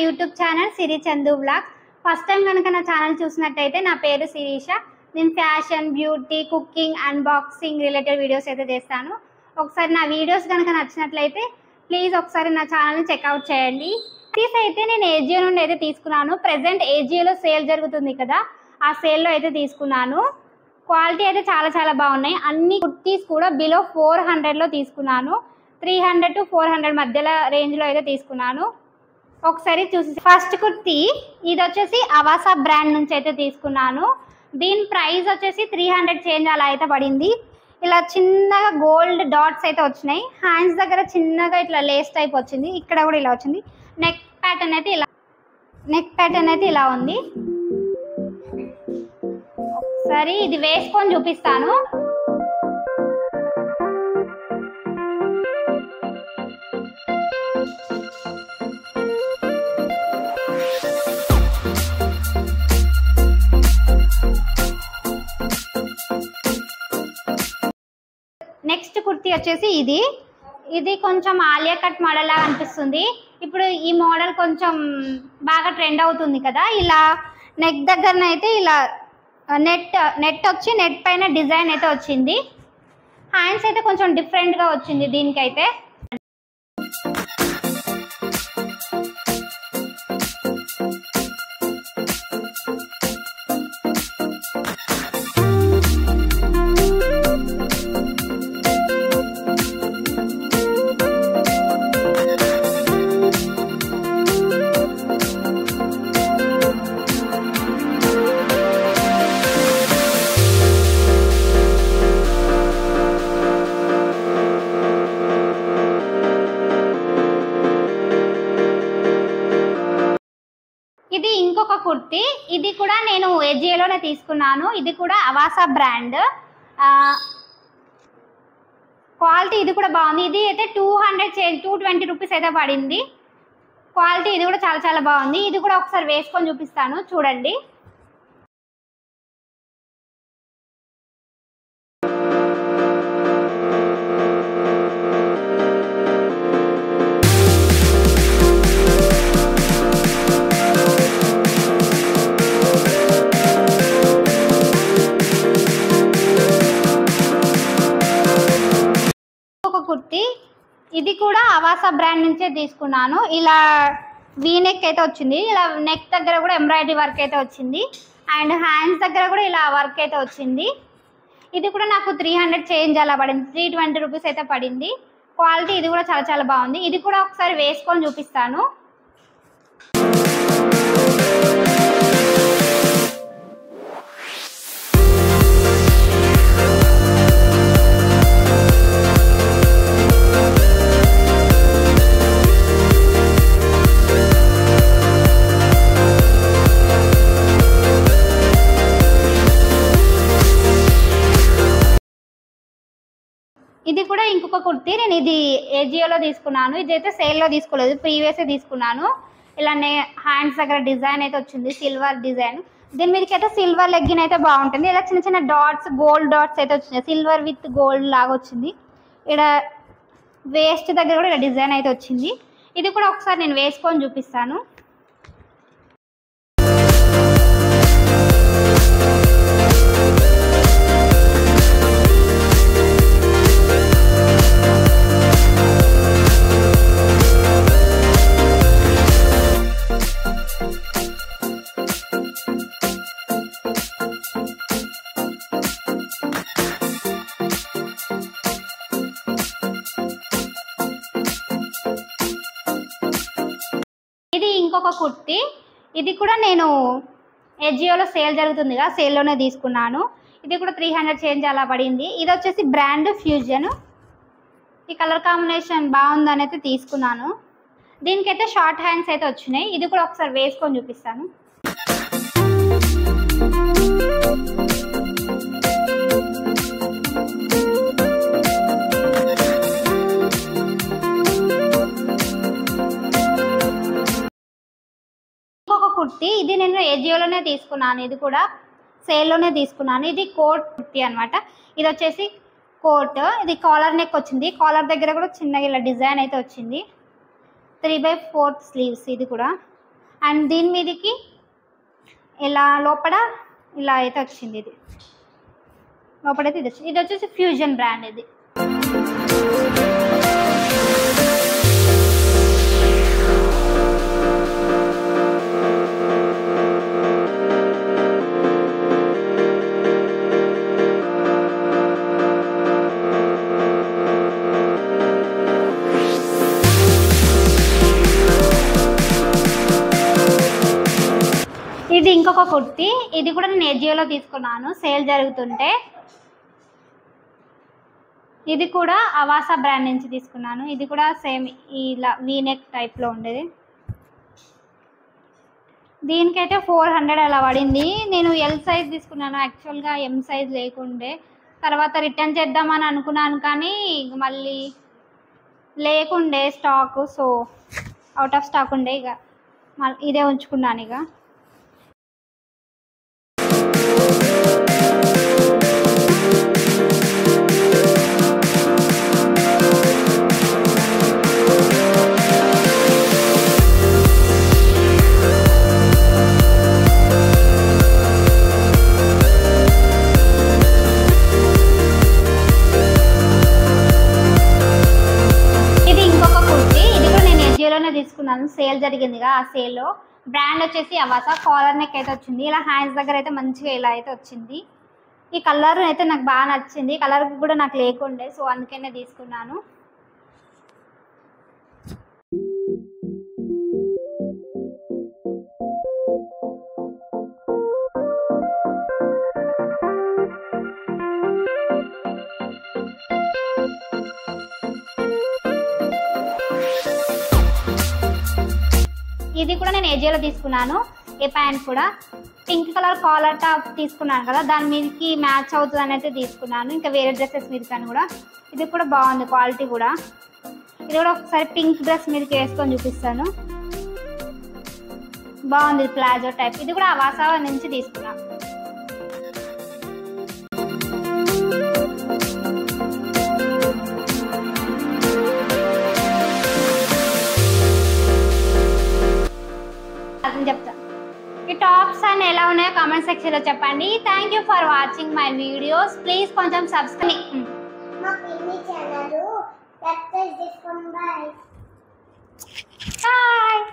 YouTube channel సిరి Chandu vlogs. First time కనుక నా channel చూసినట్టయితే నా పేరు శిరీష. నేను fashion, beauty, cooking, unboxing related videos అయితే చేస్తాను. ఒకసారి నా వీడియోస్ కనుక నచ్చినట్లయితే ప్లీజ్ ఒకసారి నా ఛానల్ని చెక్అవుట్ చేయండి. కుర్తీస్ అయితే నేను ఏజియో నుండి అయితే తీసుకున్నాను. ప్రజెంట్ ఏజియోలో సేల్ జరుగుతుంది కదా, ఆ సేల్లో అయితే తీసుకున్నాను. క్వాలిటీ అయితే చాలా బాగున్నాయి. అన్ని కుర్తీస్ కూడా బిలో 400లో తీసుకున్నాను. 300 to 400 మధ్యలో రేంజ్లో అయితే తీసుకున్నాను. ఒకసారి చూసి ఫస్ట్ కుర్తీ ఇది వచ్చేసి అవాసా బ్రాండ్ నుంచి అయితే తీసుకున్నాను. దీని ప్రైస్ వచ్చేసి 300 చేంజ్ అలా అయితే పడింది. ఇలా చిన్నగా గోల్డ్ డాట్స్ అయితే వచ్చినాయి. హ్యాండ్స్ దగ్గర చిన్నగా ఇట్లా లేస్ టైప్ వచ్చింది. ఇక్కడ కూడా ఇలా వచ్చింది. నెక్ ప్యాటర్న్ అయితే ఇలా ఉంది. ఒకసారి ఇది వేసుకొని చూపిస్తాను. నెక్స్ట్ కుర్తీ వచ్చేసి ఇది కొంచెం ఆలియా కట్ మోడల్ లాగా అనిపిస్తుంది. ఇప్పుడు ఈ మోడల్ కొంచెం బాగా ట్రెండ్ అవుతుంది కదా. ఇలా నెక్ దగ్గరనైతే ఇలా నెట్ వచ్చి నెట్ పైన డిజైన్ అయితే వచ్చింది. హ్యాండ్స్ అయితే కొంచెం డిఫరెంట్గా వచ్చింది దీనికైతే. ఇది ఇంకొక కుర్తీ. ఇది కూడా నేను ఏజియోలోనే తీసుకున్నాను. ఇది కూడా అవాసా బ్రాండ్. క్వాలిటీ ఇది కూడా బాగుంది. ఇది అయితే 220 రూపీస్ అయితే పడింది. క్వాలిటీ ఇది కూడా చాలా బాగుంది. ఇది కూడా ఒకసారి వేసుకొని చూపిస్తాను, చూడండి. కుర్తీ ఇది కూడా అవాసా బ్రాండ్ నుంచే తీసుకున్నాను. ఇలా వీ నెక్ అయితే వచ్చింది. ఇలా నెక్ దగ్గర కూడా ఎంబ్రాయిడరీ వర్క్ అయితే వచ్చింది. అండ్ హ్యాండ్స్ దగ్గర కూడా ఇలా వర్క్ అయితే వచ్చింది. ఇది కూడా నాకు 300 చేంజ్ అలా పడింది. 320 రూపీస్ అయితే పడింది. క్వాలిటీ ఇది కూడా చాలా బాగుంది. ఇది కూడా ఒకసారి వేసుకొని చూపిస్తాను. ఇది కూడా ఇంకొక కుర్తీ. నేను ఇది ఏజియోలో తీసుకున్నాను. ఇదైతే సేల్లో తీసుకోలేదు, ప్రీవియస్ తీసుకున్నాను. ఇలానే హ్యాండ్స్ దగ్గర డిజైన్ అయితే వచ్చింది, సిల్వర్ డిజైన్. దీని మీదకి అయితే సిల్వర్ లెగ్గిన్ అయితే బాగుంటుంది. ఇలా చిన్న డాట్స్, గోల్డ్ డాట్స్ అయితే వచ్చినాయి. సిల్వర్ విత్ గోల్డ్ లాగా వచ్చింది. ఇక్కడ వేస్ట్ దగ్గర కూడా ఇలా డిజైన్ అయితే వచ్చింది. ఇది కూడా ఒకసారి నేను వేసుకొని చూపిస్తాను. ఇది ఇంకొక కుర్తీ. ఇది కూడా నేను ఏజియోలో సేల్ జరుగుతుంది కదా, సేల్లోనే తీసుకున్నాను. ఇది కూడా 300 చేంజ్ అలా పడింది. ఇది వచ్చేసి బ్రాండ్ ఫ్యూజన్. ఈ కలర్ కాంబినేషన్ బాగుందని అయితే తీసుకున్నాను. దీనికైతే షార్ట్ హ్యాండ్స్ అయితే వచ్చినాయి. ఇది కూడా ఒకసారి వేసుకొని చూపిస్తాను. ఇంకొక కుర్తీ. ఇది నేను ఏజియోలోనే తీసుకున్నాను. ఇది కూడా సేల్లోనే తీసుకున్నాను. ఇది కోట్ కుర్తీ అనమాట. ఇది వచ్చేసి కోట్. ఇది కాలర్ నెక్ వచ్చింది. కాలర్ దగ్గర కూడా చిన్నగా ఇలా డిజైన్ అయితే వచ్చింది. 3/4 స్లీవ్స్. ఇది కూడా అండ్ దీని మీదకి ఇలా లోపల ఇలా అయితే వచ్చింది. ఇది లోపలైతే ఇది వచ్చింది. ఇది వచ్చేసి ఫ్యూజన్ బ్రాండ్. ఇది ఇది ఇంకొక కుర్తీ. ఇది కూడా నేను ఏజియోలో తీసుకున్నాను సేల్ జరుగుతుంటే. ఇది కూడా అవాసా బ్రాండ్ నుంచి తీసుకున్నాను. ఇది కూడా సేమ్ ఇలా వీనెక్ టైప్లో ఉండేది. దీనికైతే 400 అలా పడింది. నేను ఎల్ సైజ్ తీసుకున్నాను, యాక్చువల్గా ఎం సైజ్ లేకుండే. తర్వాత రిటర్న్ చేద్దామని అనుకున్నాను కానీ మళ్ళీ లేకుండే stock, so out of stock ఉండే. ఇక ఇదే ఉంచుకున్నాను. ఇక తీసుకున్నాను, సేల్ జరిగిందిగా. ఆ సేల్లో బ్రాండ్ వచ్చేసి అవాసా. కాలర్ నెక్ అయితే వచ్చింది. ఇలా హ్యాండ్స్ దగ్గర అయితే మంచిగా ఇలా అయితే వచ్చింది. ఈ కలర్ అయితే నాకు బాగా నచ్చింది. కలర్ కూడా నాకు లేకుండే, సో అందుకనే తీసుకున్నాను. ఇది కూడా నేను ఏజియోలో తీసుకున్నాను. ఏ ప్యాంట్ కూడా పింక్ కలర్ కాలర్ టాప్ తీసుకున్నాను కదా, దాని మీదకి మ్యాచ్ అవుతుంది అని అయితే తీసుకున్నాను. ఇంకా వేరే డ్రెస్సెస్ మీద కానీ కూడా ఇది కూడా బాగుంది, క్వాలిటీ కూడా. ఇది కూడా ఒకసారి పింక్ డ్రెస్ మీదకి వేసుకొని చూపిస్తాను. బాగుంది, ప్లాజో టైప్. ఇది కూడా అవాసా నుంచి తీసుకున్నాను. చెప్తాను ఈ టాప్స్ అని ఎలా ఉన్నాయో కామెంట్ సెక్షన్లో చెప్పండి. Thank you for watching my videos. Please కొంచెం సబ్స్క్రైబ్. బాయ్.